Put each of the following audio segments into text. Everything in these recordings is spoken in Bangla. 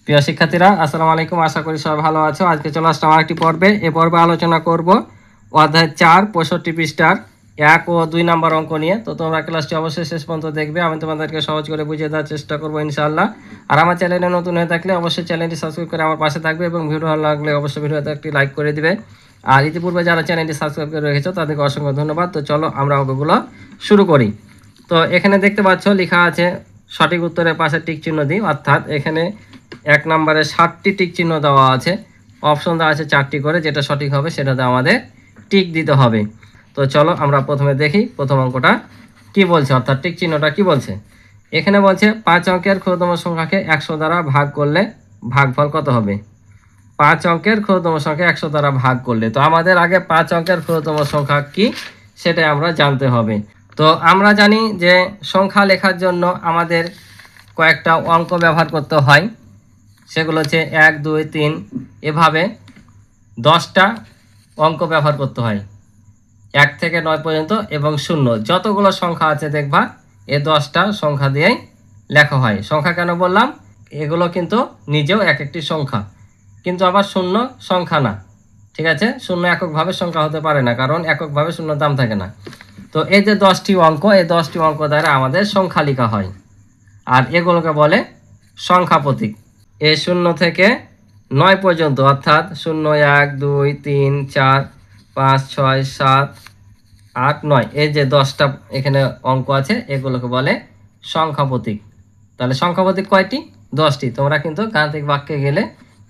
প্রিয় শিক্ষার্থীরা, আসসালামু আলাইকুম। আশা করি সবাই ভালো আছো। আজকে চলে আসলাম আরেকটি পর্বে। এই পর্বে আলোচনা করব অধ্যায় 4 65 পৃষ্ঠার 1 ও 2 নম্বর অঙ্ক নিয়ে। তো তোমরা ক্লাসটি অবশ্যই শেষ পর্যন্ত দেখবে। আমি তোমাদেরকে সহজ করে বুঝিয়ে দেওয়ার চেষ্টা করবো ইনশাআল্লাহ। আর আমার চ্যানেলে নতুন হয়ে থাকলে অবশ্যই চ্যানেলটি সাবস্ক্রাইব করে আমার পাশে থাকবে এবং ভিডিও ভালো লাগলে অবশ্যই ভিডিওতে একটি লাইক করে দিবে। আর ইতিপূর্বে যারা চ্যানেলটি সাবস্ক্রাইব করে রেখেছো তাদেরকে অসংখ্য ধন্যবাদ। তো চলো আমরা অঙ্কগুলো শুরু করি। তো এখানে দেখতে পাচ্ছ লেখা আছে সঠিক উত্তরের পাশে টিক চিহ্ন দিই, অর্থাৎ এখানে 1 নম্বরে 7টি টিক চিহ্ন দেওয়া আছে, অপশন দেওয়া আছে 4টি করে, যেটা সঠিক হবে সেটাতে আমাদের টিক দিতে হবে। তো চলো আমরা প্রথমে দেখি প্রথম অঙ্কটা কি বলছে, অর্থাৎ টিক চিহ্নটা কি বলছে। এখানে বলছে 5 অঙ্কের ক্ষুদ্রতম সংখ্যাকে 100 দ্বারা ভাগ করলে ভাগফল কত হবে। 5 অঙ্কের ক্ষুদ্রতম সংখ্যা 100 দ্বারা ভাগ করলে, তো আমাদের আগে 5 অঙ্কের ক্ষুদ্রতম সংখ্যা কি সেটাই আমরা জানতে হবে। তো আমরা জানি যে সংখ্যা লেখার জন্য আমাদের কয়েকটা অঙ্ক ব্যবহার করতে হয়, সেগুলো হচ্ছে 1 2 3 এভাবে 10টা অঙ্ক ব্যবহার করতে হয় 1 থেকে 9 পর্যন্ত, এবং 0 যতগুলো সংখ্যা আছে দেখবা এই 10টা সংখ্যা দিয়েই লেখা হয়। সংখ্যা কেন বললাম, এগুলো কিন্তু নিজেও এক একটি সংখ্যা, কিন্তু আবার 0 সংখ্যা না, ঠিক আছে। 0 এককভাবে সংখ্যা হতে পারে না, কারণ এককভাবে 0 দাম থাকে না। তো এই যে 10টি অঙ্ক, এই 10টি অঙ্ক দ্বারা আমাদের সংখ্যা লেখা হয়, আর এগুলোকে বলে সংখ্যা প্রতীক। এই 0 থেকে 9 পর্যন্ত, অর্থাৎ 0 1 2 3 4 5 6 7 8 9, এই যে 10টা এখানে অঙ্ক আছে এগুলোকে বলে সংখ্যা প্রতীক। তাহলে সংখ্যা প্রতীক কয়টি? 10টি। তোমরা কিন্তু গাণিতিক বাক্যে গেলে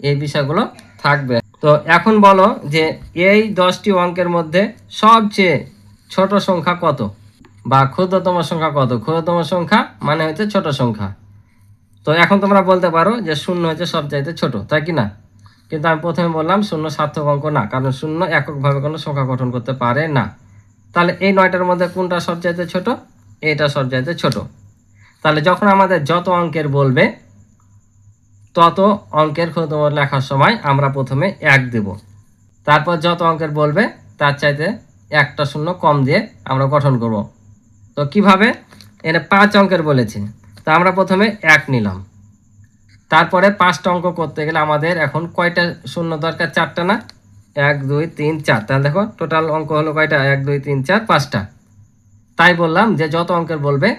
এই বিষয়গুলো থাকবে। তো এখন বলো যে এই 10টি অঙ্কের মধ্যে সবচেয়ে ছোট সংখ্যা কত, বা ক্ষুদ্রতম সংখ্যা কত। ক্ষুদ্রতম সংখ্যা মানে হচ্ছে ছোট সংখ্যা। তো এখন তোমরা বলতে পারো যে 0 হচ্ছে সবচাইতে ছোট, তাই কি না? কিন্তু আমি প্রথমে বললাম 0 সার্থক অঙ্ক না, কারণ 0 এককভাবে কোনো সংখ্যা গঠন করতে পারে না। তাহলে এই 9টার মধ্যে কোনটা সবচাইতে ছোট? এটা সবচাইতে ছোট। তাহলে যখন আমাদের যত অঙ্কের বলবে তত অঙ্কের ক্ষুদ্রতম লেখার সময় আমরা প্রথমে 1 দেব, তারপর যত অঙ্কের বলবে তার চাইতে একটা 0 কম দিয়ে আমরা গঠন করব। তো কিভাবে? এখানে 5 অঙ্কের বলেছে, তা আমরা প্রথমে 1 নিলাম। তারপরে 5টা অঙ্ক করতে গেলে আমাদের এখন কয়টা 0 দরকার? 4টা না? 1 2 3 4। তাহলে দেখো টোটাল অঙ্ক হলো কয়টা? 1 2 3 4 5টা। তাই বললাম যে যত অঙ্কের বলবে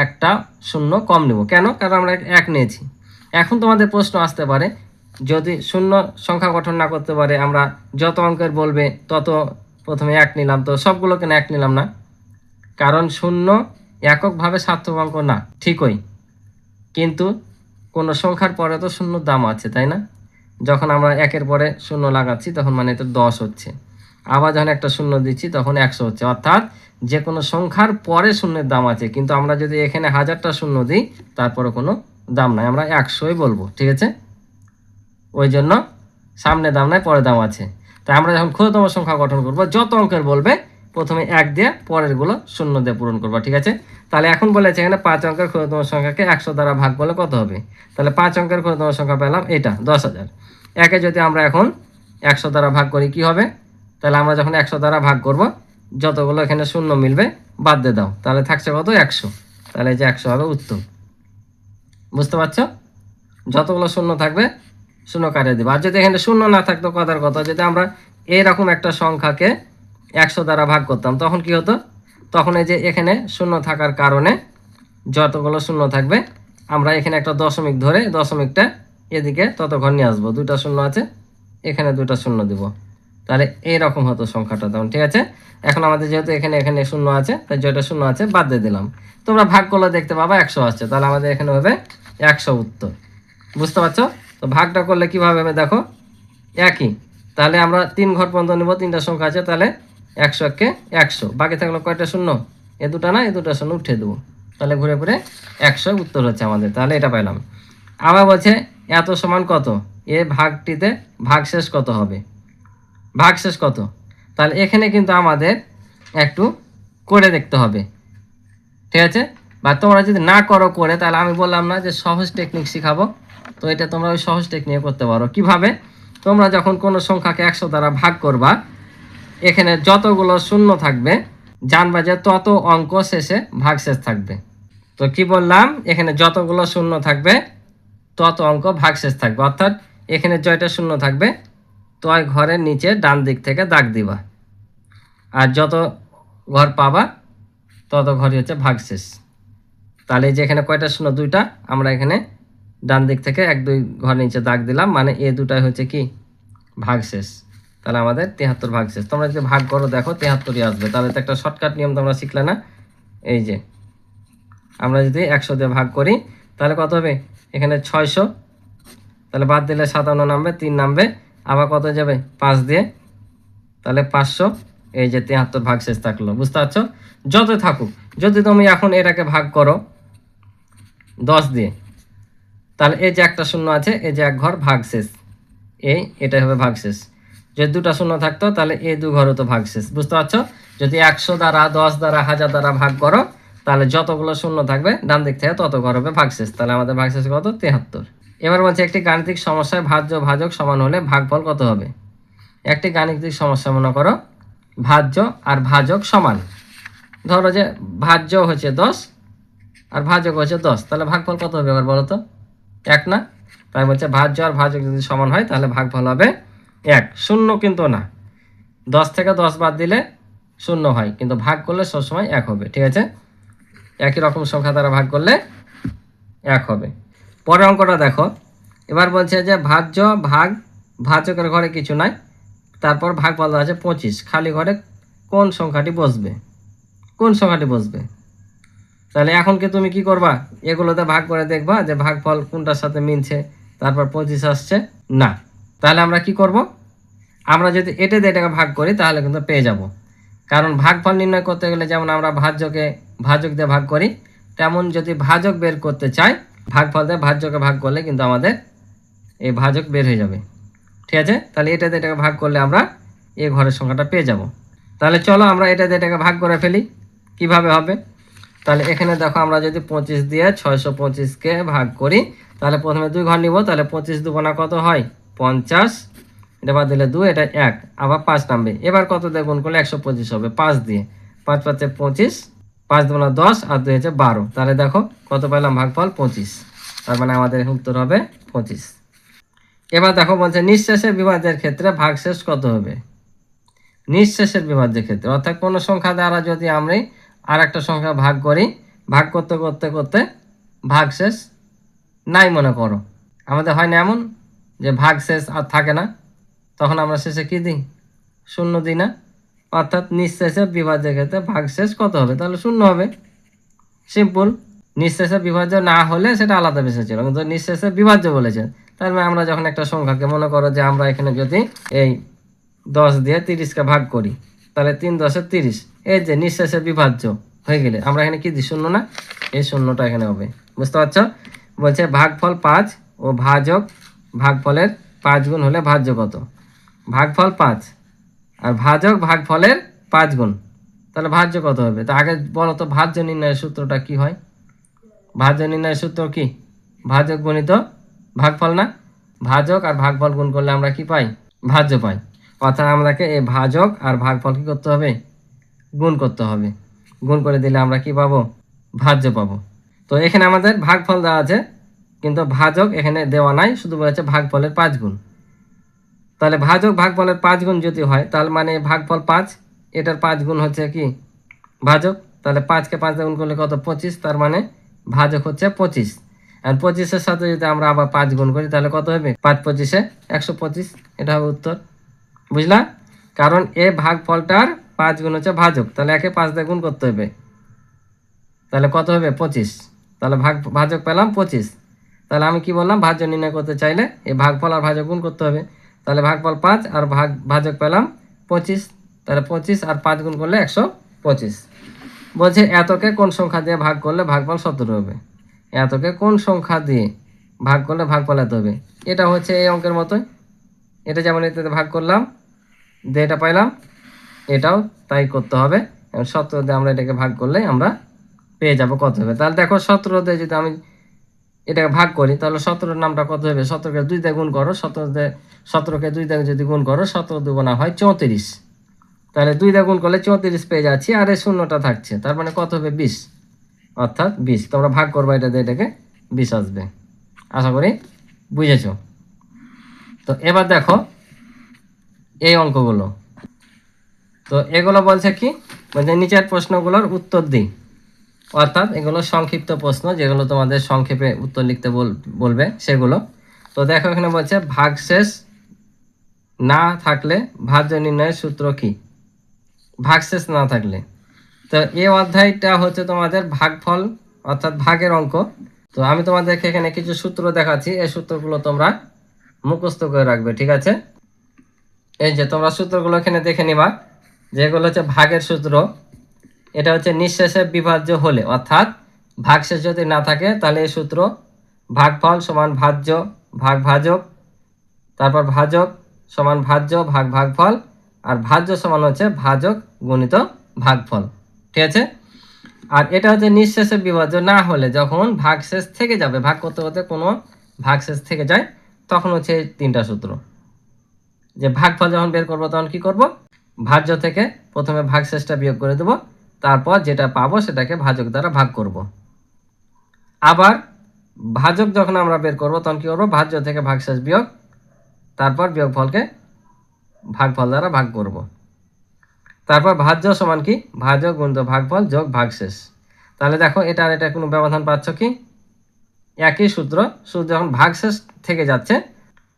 একটা 0 কম নেব। কেন? কারণ আমরা 1 নিয়েছি। এখন তোমাদের প্রশ্ন আসতে পারে, যদি 0 সংখ্যা গঠন না করতে পারে, আমরা যত অঙ্কের বলবে তত প্রথমে 1 নিলাম, তো সবগুলো কেন 1 নিলাম না? কারণ 0 এককভাবে সার্থক অঙ্ক না, ঠিকই, কিন্তু কোনো সংখ্যার পরে তো 0 দাম আছে, তাই না? যখন আমরা 1-এর পরে 0 লাগাচ্ছি তখন মানে এটা 10 হচ্ছে, আবার যখন একটা 0 দিচ্ছি তখন 100 হচ্ছে। অর্থাৎ যে কোনো সংখ্যার পরে 0-এর দাম আছে, কিন্তু আমরা যদি এখানে 1000টা 0 দিই তারপরে কোনো দাম নাই, আমরা 100ই বলবো, ঠিক আছে। ওই জন্য সামনে দাম নাই, পরে দাম আছে। তাই আমরা যখন ক্ষুদ্রতম সংখ্যা গঠন করব, যত অঙ্কের বলবে প্রথমে 1 দিয়ে পরেরগুলো 0 দিয়ে পূরণ করবো, ঠিক আছে। তাহলে এখন বলেছে এখানে 5 অঙ্কের ক্ষুদ্রতম সংখ্যাকে 100 দ্বারা ভাগ করলে কত হবে। তাহলে 5 অঙ্কের ক্ষুদ্রতম সংখ্যা পেলাম এটা 10,000। একে যদি আমরা এখন 100 দ্বারা ভাগ করি কি হবে? তাহলে আমরা যখন 100 দ্বারা ভাগ করব, যতগুলো এখানে 0 মিলবে বাদ দিয়ে দাও, তাহলে থাকছে কত? 100। তাহলে এই যে 100 হবে উত্তর। বুঝতে পারছো? যতগুলো 0 থাকবে 0 কাটিয়ে দেবো। আর যদি এখানে 0 না থাকতো, কথার কথা, যদি আমরা এরকম একটা সংখ্যাকে 100 দ্বারা ভাগ করতাম তখন কি হতো? তখন এই যে এখানে 0 থাকার কারণে যতগুলো 0 থাকবে আমরা এখানে একটা দশমিক ধরে দশমিকটা এদিকে ততক্ষণ নিয়ে আসবো। 2টা 0 আছে, এখানে 2টা 0 দিব, তাহলে এইরকম হতো সংখ্যাটা তখন, ঠিক আছে। এখন আমাদের যেহেতু এখানে 0 আছে, তাই যেটা 0 আছে বাদ দিয়ে দিলাম। তোমরা ভাগ করলে দেখতে পাবা 100 আসছে, তাহলে আমাদের এখানে হবে 100 উত্তর। বুঝতে পারছো? তো ভাগটা করলে কীভাবে হবে দেখো, একই। তাহলে আমরা 3 ঘর পর্যন্ত নেব, 3টা সংখ্যা আছে, তাহলে 100-কে 100, বাকি থাকলো কয়টা 0? এ 2টা না, এই 2টা 0 উঠে দেবো, তাহলে ঘুরে ঘুরে 100 উত্তর হচ্ছে আমাদের। তাহলে এটা পাইলাম। আবার বলছে এত সমান কত, এ ভাগটিতে ভাগশেষ কত হবে। ভাগশেষ কত? তাহলে এখানে কিন্তু আমাদের একটু করে দেখতে হবে, ঠিক আছে। বা তোমরা যদি না করো করে, তাহলে আমি বললাম না যে সহজ টেকনিক শিখাবো, তো এটা তোমরা ওই সহজ টেকনিক করতে পারো। কিভাবে? তোমরা যখন কোনো সংখ্যাকে 100 দ্বারা ভাগ করবা, এখানে যতগুলো 0 থাকবে জানবা যে তত অঙ্ক শেষে ভাগশেষ থাকবে। তো কি বললাম, এখানে যতগুলো 0 থাকবে তত অঙ্ক ভাগশেষ থাকবে। অর্থাৎ এখানে জয়টা শূন্য থাকবে, তয় ঘরের নিচে ডান দিক থেকে দাগ দিবা, আর যত ঘর পাবা তত ঘরই হচ্ছে ভাগশেষ। তাহলে যেখানে কয়টা শূন্য, দুইটা, আমরা এখানে ডান দিক থেকে 1-2 ঘর নিচে দাগ দিলাম, মানে এ দুটাই হচ্ছে কি ভাগশেষ। তাহলে আমাদের 73 ভাগশেষ। তোমরা যদি ভাগ করো দেখো 73ই আসবে। তাহলে তো একটা শর্টকাট নিয়ম তোমরা শিখলে না। এই যে আমরা যদি 100 দিয়ে ভাগ করি তাহলে কত হবে, এখানে 600, তাহলে বাদ দিলে 57 নামবে, 3 নামবে, আবার কত যাবে 5 দিয়ে, তাহলে 500। এই যে 73 ভাগশেষ থাকলো। বুঝতে পারছো? যত থাকুক, যদি তুমি এখন এটাকে ভাগ করো 10 দিয়ে, তাহলে এই যে একটা শূন্য আছে, এই যে এক ঘর ভাগশেষ, এটাই হবে ভাগশেষ। যদি দুটা শূন্য থাকতো তাহলে এই 2 ঘরও তো ভাগশেষ। বুঝতে পারছো? যদি 100 দ্বারা, 10 দ্বারা, 1000 দ্বারা ভাগ করো তাহলে যতগুলো শূন্য থাকবে ডান দিক থেকে তত ঘর হবে ভাগশেষ। তাহলে আমাদের ভাগশেষ কত, 73। এবার বলছে একটি গাণিতিক সমস্যায় ভাজ্য ভাজক সমান হলে ভাগফল কত হবে। একটি গাণিতিক সমস্যা মনে করো, ভাজ্য আর ভাজক সমান। ধরো যে ভাজ্য হচ্ছে 10 আর ভাজক হচ্ছে 10, তাহলে ভাগফল কত হবে এবার বলো তো? 1 না? তাই বলছে ভাজ্য আর ভাজক যদি সমান হয় তাহলে ভাগফল হবে 1। শূন্য কিন্তু না, 10 থেকে 10 বাদ দিলে শূন্য হয়, কিন্তু ভাগ করলে সবসময় 1 হবে। ঠিক আছে? একই রকম সংখ্যা দ্বারা ভাগ করলে 1 হবে। পরের অঙ্কটা দেখো। এবার বলছে যে ভাজ্য ভাগ ভাজকের ঘরে কিছু নাই, তারপর ভাগফল আছে 25, খালি ঘরে কোন সংখ্যাটি বসবে? কোন সংখ্যাটি বসবে? তাহলে এখন কি তুমি কি করবা, এগুলোতে ভাগ করে দেখবা যে ভাগফল কোনটার সাথে মিলছে, তারপর 25 আসছে না। তাহলে আমরা কি করব, আমরা যদি এটা দিয়ে এটাকে ভাগ করি তাহলে কিন্তু পেয়ে যাব। কারণ ভাগফল নির্ণয় করতে গেলে যেমন আমরা ভাজক দিয়ে ভাগ করি, তেমন যদি ভাজক বের করতে চাই ভাগফল দিয়ে ভাজ্যকে ভাগ করলে কিন্তু আমাদের এই ভাজক বের হয়ে যাবে। ঠিক আছে? তাহলে এটা দিয়ে এটাকে ভাগ করলে আমরা এই ঘরের সংখ্যাটা পেয়ে যাব। তাহলে চলো আমরা এটা দিয়ে এটাকে ভাগ করে ফেলি। কিভাবে হবে? তাহলে এখানে দেখো, আমরা যদি 25 দিয়ে 625কে ভাগ করি তাহলে প্রথমে 2 ঘর নিব, তাহলে 25 দুগুণা কত হয় 50, এটা বাদ দিলে 2, এটা 1, আবার 5 নামবে। এবার কত দিয়ে গুণ করলে 125 হবে 5 দিয়ে, 5 5 25, 5 দুগুণা 10 আর 2 হচ্ছে 12। তাহলে দেখো কত পেলাম, ভাগফল 25। তার মানে আমাদের উত্তর হবে 25। এবার দেখো বলছে নিঃশেষের বিভাজ্যের ক্ষেত্রে ভাগশেষ কত হবে। নিঃশেষের বিভাজ্যের ক্ষেত্রে অর্থাৎ কোনো সংখ্যা দ্বারা যদি আমরা আর একটা সংখ্যা ভাগ করি, ভাগ করতে করতে করতে ভাগশেষ নাই মনে করো, আমাদের হয় না এমন যে ভাগশেষ আর থাকে না, তখন আমরা শেষে কি দিই, শূন্য দিই না। অর্থাৎ নিঃশেষের বিভাজ্যের ক্ষেত্রে ভাগশেষ কত হবে, তাহলে শূন্য হবে। সিম্পল। নিঃশেষের বিভাজ্য না হলে সেটা আলাদা বিষয় ছিল, কিন্তু নিঃশেষের বিভাজ্য বলেছেন। তার মানে আমরা যখন একটা সংখ্যাকে মনে করো যে আমরা এখানে যদি এই 10 দিয়ে 30কে ভাগ করি তাহলে 3 10 30, এই যে নিঃশেষের বিভাজ্য হয়ে গেলে আমরা এখানে কি দিই, শূন্য না? এই শূন্যটা এখানে হবে। বুঝতে পারছো? বলছে ভাগফল 5 ও ভাজক ভাগফলের 5 গুণ হলে ভাজ্য কত। ভাগফল 5 আর ভাজক ভাগফলের 5 গুণ, তাহলে ভাজ্য কত হবে? তা আগে বলো তো ভাজ্য নির্ণয়ের সূত্রটা কি হয়। ভাজ্য নির্ণয়ের সূত্র কি, ভাজক গুণিত ভাগফল না? ভাজক আর ভাগফল গুণ করলে আমরা কি পাই, ভাজ্য পাই। অর্থাৎ আমাদেরকে এই ভাজক আর ভাগফল কি করতে হবে, গুণ করতে হবে। গুণ করে দিলে আমরা কি পাবো, ভাজ্য পাবো। তো এখানে আমাদের ভাগফল দেওয়া আছে কিন্তু ভাজক এখানে দেওয়া নাই, শুধু বলেছে ভাগফলের 5 গুণ। তাহলে ভাজক ভাগফলের 5 গুণ যদি হয় তাহলে মানে ভাগফল 5, এটার 5 গুণ হচ্ছে কি ভাজক। তাহলে 5কে 5 দিয়ে গুণ করলে কত, 25, তার মানে ভাজক হচ্ছে 25। আর 25-এর সাথে যদি আমরা আবার 5 গুণ করি তাহলে কত হবে, 5 25-এ 125, এটা হবে উত্তর। বুঝলা? কারণ এ ভাগফলটার 5 গুণ হচ্ছে ভাজক, তাহলে একে 5 দিয়ে গুণ করতে হবে, তাহলে কত হবে 25। তাহলে ভাজক পেলাম 25। তাহলে আমি কি বললাম, ভাজ্য নির্ণয় করতে চাইলে এই ভাগফল আর ভাজক গুণ করতে হবে। তাহলে ভাগফল 5 আর ভাজক পেলাম 25, তাহলে 25 আর 5 গুণ করলে 125। বলছে এতকে কোন সংখ্যা দিয়ে ভাগ করলে ভাগফল 17 হবে। এতকে কোন সংখ্যা দিয়ে ভাগ করলে ভাগফল এত হবে। এটা হচ্ছে এই অঙ্কের মতোই, এটা যেমন এটাতে ভাগ করলাম দিয়ে এটা পাইলাম, এটাও তাই করতে হবে। 17 দিয়ে আমরা এটাকে ভাগ করলে আমরা পেয়ে যাব কত হবে। তাহলে দেখো 17 দিয়ে যদি আমি এটাকে ভাগ করি তাহলে 17-এর নামটা কত হবে, 17কে 2 দিয়ে গুণ করো, 17কে 2 দিয়ে যদি গুণ করো 17 দুগুণা হয় 34। তাহলে 2 দিয়ে গুণ করলে 34 পেয়ে যাচ্ছি, আর এই শূন্যটা থাকছে, তার মানে কত হবে 20, অর্থাৎ 20। তোমরা ভাগ করবা এটা দিয়ে, এটাকে 20 আসবে। আশা করি বুঝেছো। তো এবার দেখো এই অঙ্কগুলো, তো এগুলো বলছে কি, বলছে নিচের প্রশ্নগুলোর উত্তর দিই, অর্থাৎ এগুলো সংক্ষিপ্ত প্রশ্ন যেগুলো তোমাদের সংক্ষেপে উত্তর লিখতে বলবে সেগুলো। তো দেখো এখানে বলছে ভাগশেষ না থাকলে ভাজ্য নির্ণয়ের সূত্র কি। ভাগশেষ না থাকলে, তো এই অধ্যায়টা হচ্ছে তোমাদের ভাগফল অর্থাৎ ভাগের অঙ্ক। তো আমি তোমাদেরকে এখানে কিছু সূত্র দেখাচ্ছি, এই সূত্রগুলো তোমরা মুখস্থ করে রাখবে, ঠিক আছে। এই যে তোমরা সূত্রগুলো এখানে দেখে নিবা, যেগুলো হচ্ছে ভাগের সূত্র। এটা হচ্ছে নিঃশেষে বিভাজ্য হলে, অর্থাৎ ভাগশেষ যদি না থাকে তাহলে এই সূত্র ভাগফল সমান ভাজ্য ভাগ ভাজক, তারপর ভাজক সমান ভাজ্য ভাগ ভাগফল, আর ভাজ্য সমান হচ্ছে ভাজক গুণিত ভাগফল, ঠিক আছে। আর এটা হচ্ছে নিঃশেষে বিভাজ্য না হলে, যখন ভাগশেষ থেকে যাবে, ভাগ করতে করতে কোনো ভাগশেষ থেকে যায়, তখন হচ্ছে এই তিনটা সূত্র। যে ভাগফল যখন বের করবো তখন কি করব, ভাজ্য থেকে প্রথমে ভাগশেষটা বিয়োগ করে দেব, তারপর যেটা পাবো সেটাকে ভাজক দ্বারা ভাগ করব। আবার ভাজক যখন আমরা বের করব তখন কি করবো, ভাজ্য থেকে ভাগশেষ বিয়োগ, তারপর বিয়োগফলকে ভাগফল দ্বারা ভাগ করব। তারপর ভাজ্য সমান কি, ভাজক গুণিত ভাগফল যোগ ভাগশেষ। তাহলে দেখো এটা আর এটা কোনো ব্যবধান পাচ্ছ কি, একই সূত্র, শুধু যখন ভাগশেষ থেকে যাচ্ছে।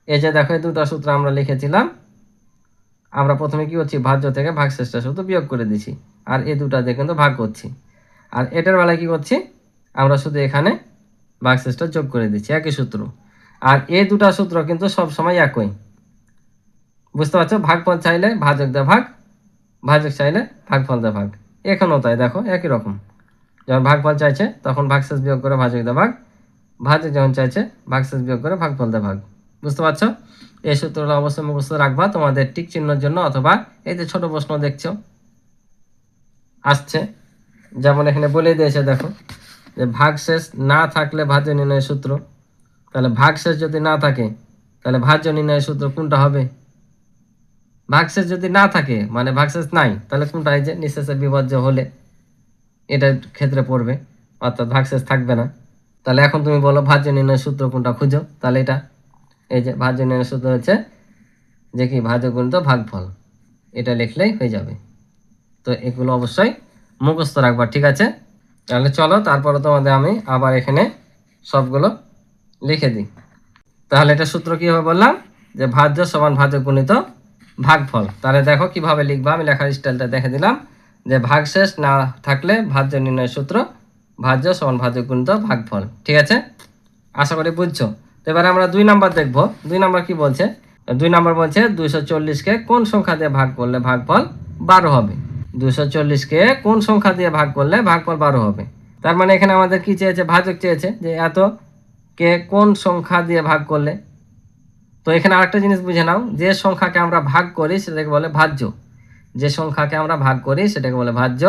এই যে দেখো এই দুটো সূত্র আমরা লিখেছিলাম, আমরা প্রথমে কি করছি, ভাজ্য থেকে ভাগশেষটা শুধু বিয়োগ করে দিছি, আর এই দুটা দিয়ে কিন্তু ভাগ করছি। আর এটার বেলায় কি করছি, আমরা শুধু এখানে ভাগশেষটা যোগ করে দিচ্ছি, একই সূত্র। আর এই দুটা সূত্র কিন্তু সব সময় একই, বুঝতে পারছো। ভাগফল চাইলে ভাজক দা ভাগ, ভাজক চাইলে ভাগফল দা ভাগ, এখানেও তাই দেখো একই রকম। যখন ভাগফল চাইছে তখন ভাগশেষ বিয়োগ করে ভাজক দা ভাগ, ভাজক যখন চাইছে ভাগশেষ বিয়োগ করে ভাগফল দা ভাগ, বুঝতে পারছো। এই সূত্রটা অবশ্যই মুখস্থ রাখবা তোমাদের টিক চিহ্নের জন্য, অথবা এই যে ছোট প্রশ্ন দেখছো আসছে, যেমন এখানে বলে দিয়েছে দেখো যে ভাগশেষ না থাকলে ভাজ্য নির্ণয়ের সূত্র। তাহলে ভাগশেষ যদি না থাকে তাহলে ভাজ্য নির্ণয়ের সূত্র কোনটা হবে, ভাগশেষ যদি না থাকে মানে ভাগশেষ নাই, তাহলে কোনটা, এই যে নিঃশেষে বিভাজ্য হলে এটার ক্ষেত্রে পড়বে, অর্থাৎ ভাগশেষ থাকবে না। তাহলে এখন তুমি বলো ভাজ্য নির্ণয়ের সূত্র কোনটা, খুঁজো। তাহলে এটা এই যে ভাজ্য নির্ণয়ের সূত্র হচ্ছে যে কি, ভাজ্য গুণিত ভাগফল, এটা লিখলেই হয়ে যাবে। তো এগুলো অবশ্যই মুখস্থ রাখবা, ঠিক আছে। তাহলে চলো তারপরে তোমাদের আমি আবার এখানে সবগুলো লিখে দিই। তাহলে এটা সূত্র কীভাবে বললাম, যে ভাজ্য সমান ভাজক গুণিত ভাগফল। তাহলে দেখো কিভাবে লিখবা, আমি লেখার স্টাইলটা দেখে দিলাম, যে ভাগশেষ না থাকলে ভাজ্য নির্ণয়ের সূত্র ভাজ্য সমান ভাজক গুণিত ভাগফল, ঠিক আছে। আশা করি বুঝছো। তো এবারে আমরা 2 নাম্বার দেখবো। 2 নাম্বার কি বলছে, 2 নাম্বার বলছে 240-কে কোন সংখ্যা দিয়ে ভাগ করলে ভাগফল 12 হবে। 240-কে কোন সংখ্যা দিয়ে ভাগ করলে ভাগফল 12 হবে। তার মানে এখানে আমাদের কি চেয়েছে, ভাজক চেয়েছে, যে এত কে কোন সংখ্যা দিয়ে ভাগ করলে। তো এখানে আরেকটা জিনিস বুঝে নাও, যে সংখ্যাকে আমরা ভাগ করি সেটাকে বলে ভাজ্য, যে সংখ্যাকে আমরা ভাগ করি সেটাকে বলে ভাজ্য,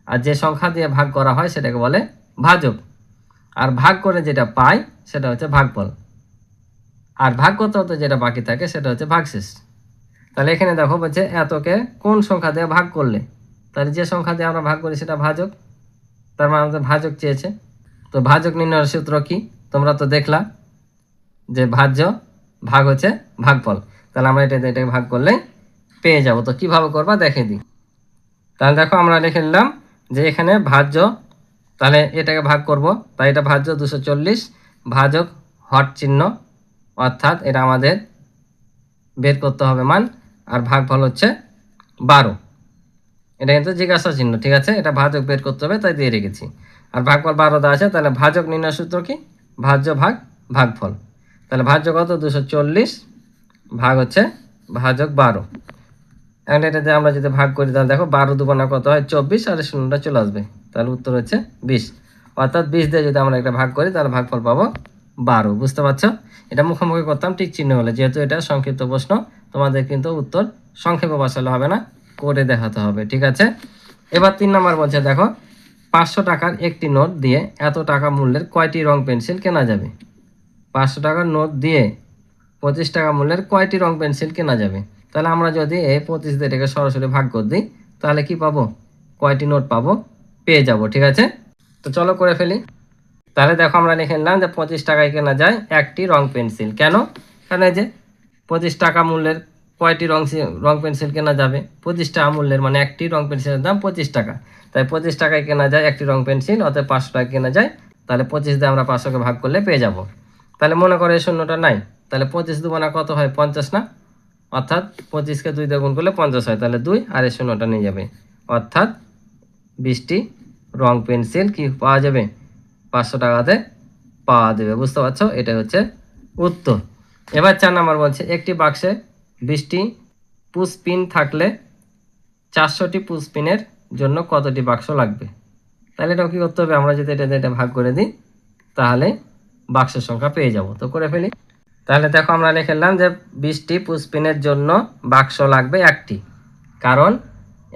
আর যে সংখ্যা দিয়ে ভাগ করা হয় সেটাকে বলে ভাজক। আর ভাগ করে যেটা পাই সেটা হচ্ছে ভাগফল, আর ভাগ করতে হতে যেটা বাকি থাকে সেটা হচ্ছে ভাগশেষ। তাহলে এখানে দেখো বলছে এতকে কোন সংখ্যা দিয়ে ভাগ করলে, তাহলে যে সংখ্যা দিয়ে আমরা ভাগ করি সেটা ভাজক, তার মানে আমাদের ভাজক চেয়েছে। তো ভাজক নির্ণয়ের সূত্র কি, তোমরা তো দেখলা যে ভাজ্য ভাগ হচ্ছে ভাগফল। তাহলে আমরা এটাকে ভাগ করলে পেয়ে যাব। তো কিভাবে করবা দেখে দিই। তাহলে দেখো আমরা লিখে নিলাম যে এখানে ভাজ্য, তাহলে এটাকে ভাগ করব, তাই এটা ভাজ্য 240, ভাজক হট চিহ্ন, অর্থাৎ এটা আমাদের বের করতে হবে মান, আর ভাগফল হচ্ছে 12, এটা কিন্তু জিজ্ঞাসা চিহ্ন, ঠিক আছে। এটা ভাজক বের করতে হবে তাই দিয়ে রেখেছি, আর ভাগফল 12 দেওয়া আছে। তাহলে ভাজক নির্ণয় সূত্র কি, ভাজ্য ভাগ ভাগফল। তাহলে ভাজ্য কত, 240 ভাগ হচ্ছে ভাজক 12। এখন এটাতে আমরা যদি ভাগ করি তাহলে দেখো 12 দুগুণা কত হয় 24, আর শূন্যটা চলে আসবে, তাহলে উত্তর হচ্ছে 20। অর্থাৎ 20 দিয়ে যদি আমরা একটা ভাগ করি তাহলে ভাগফল পাবো 12, বুঝতে পারছো। এটা মুখোমুখি করতাম ঠিক চিহ্ন হলে, যেহেতু এটা সংক্ষিপ্ত প্রশ্ন তোমাদের কিন্তু উত্তর সংক্ষেপে বসালে হবে না, করে দেখাতে হবে, ঠিক আছে। এবার 3 নম্বর বলছে দেখো 500 টাকার একটি নোট দিয়ে এত টাকা মূল্যের কয়টি রং পেন্সিল কেনা যাবে। 500 টাকার নোট দিয়ে 25 টাকা মূল্যের কয়টি রং পেন্সিল কেনা যাবে। তাহলে আমরা যদি এই 25 দিয়ে এটাকে সরাসরি ভাগ করে দিই তাহলে কি পাবো, কয়টি নোট পাবো পেয়ে যাব, ঠিক আছে। তো চলো করে ফেলি। তাহলে দেখো আমরা লিখে নিলাম যে 25 টাকায় কেনা যায় একটি রং পেন্সিল। কেন? কারণ এই যে 25 টাকা মূল্যের কয়টি রং পেন্সিল কেনা যাবে? 25 টাকা মূল্যের, মানে একটি রং পেন্সিলের দাম 25 টাকা। তাই 25 টাকায় কেনা যায় একটি রং পেন্সিল, অর্থাৎ 500 টাকা কেনা যায়। তাহলে 25 দিয়ে আমরা 500কে ভাগ করলে পেয়ে যাব। তাহলে মনে করো এই শূন্যটা নাই, তাহলে 25 দুগুণা কত হয়? 50 না? অর্থাৎ 25কে 2 দিয়ে গুণ করলে 50 হয়, তাহলে 2 আর এই শূন্যটা নিয়ে যাবে। অর্থাৎ 20টি রং পেন্সিল কি পাওয়া যাবে? 500 টাকাতে পাওয়া যাবে। বুঝতে পারছো? এটা হচ্ছে উত্তর। এবার 4 নাম্বার বলছে একটি বাক্সে 20টি পুশপিন থাকলে 400টি পুশপিনের জন্য কতটি বাক্স লাগবে? তাহলে এটাও কি করতে হবে? আমরা যদি এটা ভাগ করে দিই তাহলে বাক্সের সংখ্যা পেয়ে যাব। তো করে ফেলি। তাহলে দেখো আমরা লিখলাম যে 20টি পুশপিনের জন্য বাক্স লাগবে একটি, কারণ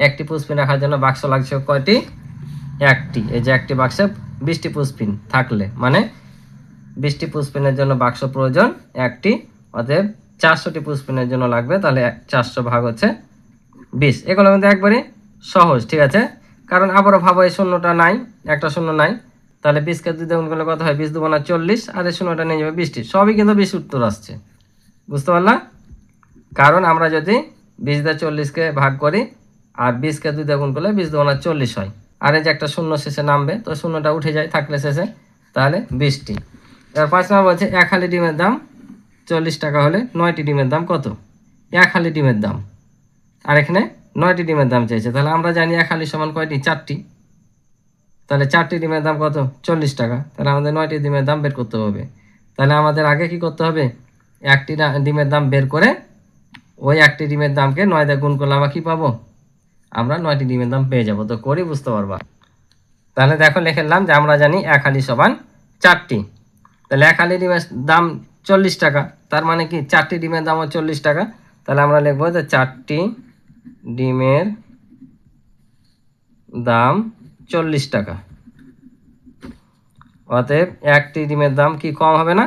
একটি পুশপিন রাখার জন্য বাক্স লাগছে কয়টি? একটি। এই যে একটি বাক্সে 20টি পুশপিন থাকলে, মানে 20টি পুশপিনের জন্য বাক্স প্রয়োজন একটি, অতএব 400টি পুশপিনের জন্য লাগবে। তাহলে 400 ভাগ হচ্ছে 20। এগুলো কিন্তু একবারে সহজ, ঠিক আছে? কারণ আবারও ভাবো এই শূন্যটা নাই, একটা শূন্য নাই, তাহলে 20কে 2 দিয়ে গুণ করলে কত হয়? 20 দুগুণা 40, আর এই শূন্যটা নিয়ে যাবে 20টি। সবই কিন্তু 20 উত্তর আসছে। বুঝতে পারলাম? কারণ আমরা যদি 20 দিয়ে 40কে ভাগ করি আর 20কে 2 দিয়ে গুণ করলে 20 দুগুণা 40 হয়, আর এই যে একটা শূন্য শেষে নামবে, তো শূন্যটা উঠে যায় থাকলে শেষে, তাহলে 20টি। এবার 5 নম্বর বলছে এক হালি ডিমের দাম 40 টাকা হলে 9টি ডিমের দাম কত? এক হালি ডিমের দাম, আর এখানে 9টি ডিমের দাম চাইছে। তাহলে আমরা জানি এক হালি সমান কয়টি? 4টি। তাহলে 4টি ডিমের দাম কত? 40 টাকা। তাহলে আমাদের 9টি ডিমের দাম বের করতে হবে। তাহলে আমাদের আগে কি করতে হবে? একটি ডিমের দাম বের করে ওই একটি ডিমের দামকে 9 দিয়ে গুণ করলে আমরা কি পাবো? আমরা 9টি ডিমের দাম পেয়ে যাব। তো করি, বুঝতে পারবা। তাহলে দেখো লিখলাম যে আমরা জানি এক হালি সমান 4টি। তাহলে এক হালি ডিমের দাম 40 টাকা, তার মানে কি 4টি ডিমের দামও 40 টাকা। তাহলে আমরা লিখবো যে 4টি ডিমের দাম 40 টাকা। অতএব একটি ডিমের দাম কি কম হবে না?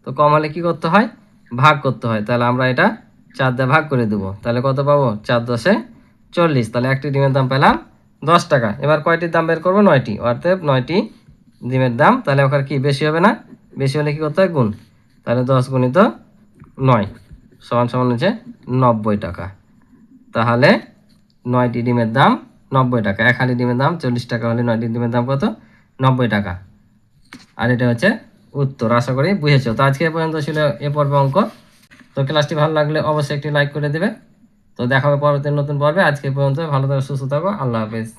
তো কম হলে কি করতে হয়? ভাগ করতে হয়। তাহলে আমরা এটা 4 দিয়ে ভাগ করে দেবো। তাহলে কত পাবো? 4 10 40। তাহলে একটি ডিমের দাম পেলাম 10 টাকা। এবার কয়টির দাম বের করবো? 9টি। অতএব 9টি ডিমের দাম। তাহলে ওখানে কি বেশি হবে না? বেশি হলে কি করতে হয়? গুণ। তাহলে 10 গুণিত 9 সমান সমান হচ্ছে 90 টাকা। তাহলে 9টি ডিমের দাম 90 টাকা। এক হালি ডিমের দাম 40 টাকা হলে 9টি ডিমের দাম কত? 90 টাকা। আর এটা হচ্ছে উত্তর। আশা করি বুঝেছো। তো আজকে এ পর্যন্ত ছিল এ পর্বে অঙ্ক। তো ক্লাসটি ভালো লাগলে অবশ্যই একটি লাইক করে দেবে। তো দেখা হবে পরবর্তী নতুন পর্বে। আজকে এ পর্যন্ত। ভালো থাকো, সুস্থ থাকো। আল্লাহ হাফেজ।